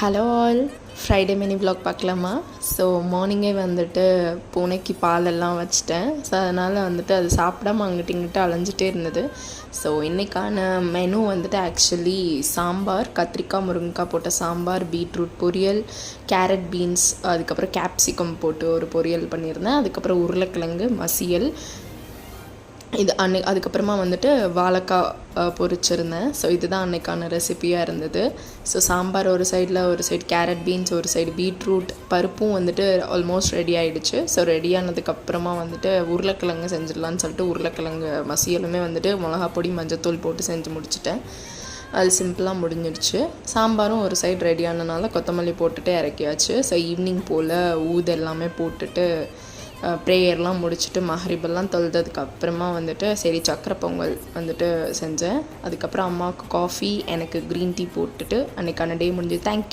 Hello all, Friday mini vlog பார்க்கலாமா? So மார்னிங்கே வந்துட்டு பூனைக்கு பாலெல்லாம் வச்சுட்டேன். ஸோ அதனால் வந்துட்டு அது சாப்பிடாம அங்கிட்டு இங்கிட்டு அலைஞ்சிட்டே இருந்தது. ஸோ இன்றைக்கான மெனு வந்துட்டு ஆக்சுவலி சாம்பார், கத்திரிக்காய் முருங்கைக்காய் போட்ட சாம்பார், பீட்ரூட் பொரியல், கேரட் பீன்ஸ், அதுக்கப்புறம் கேப்சிகம் போட்டு ஒரு பொரியல் பண்ணியிருந்தேன். அதுக்கப்புறம் உருளைக்கிழங்கு மசியல், இது அதுக்கப்புறமா வந்துட்டு வாழைக்காய் பொரிச்சிருந்தேன். ஸோ இதுதான் அன்றைக்கான ரெசிபியாக இருந்தது. ஸோ சாம்பார் ஒரு சைடு கேரட் பீன்ஸ், ஒரு சைடு பீட்ரூட், பருப்பும் வந்துட்டு ஆல்மோஸ்ட் ரெடி ஆகிடுச்சு. ஸோ ரெடி ஆனதுக்கப்புறமா வந்துட்டு உருளைக்கிழங்கு செஞ்சிடலான்னு சொல்லிட்டு உருளைக்கிழங்கு மசியலுமே வந்துட்டு மிளகா பொடி மஞ்சத்தூள் போட்டு செஞ்சு முடிச்சிட்டேன். அது சிம்பிளாக முடிஞ்சிடுச்சு. சாம்பாரும் ஒரு சைடு ரெடி ஆனதுனால கொத்தமல்லி போட்டுட்டு இறக்கியாச்சு. ஸோ ஈவினிங் போல் ஊது எல்லாமே போட்டுட்டு ப்ரேயர்லாம் முடிச்சுட்டு மஹரிபெல்லாம் தொழுததுக்கு அப்புறமா வந்துட்டு சரி சக்கரை பொங்கல் வந்துட்டு செஞ்சேன். அதுக்கப்புறம் அம்மாவுக்கு காஃபி, எனக்கு க்ரீன் டீ போட்டுட்டு அன்றைக்கான டே முடிஞ்சது. தேங்க்யூ.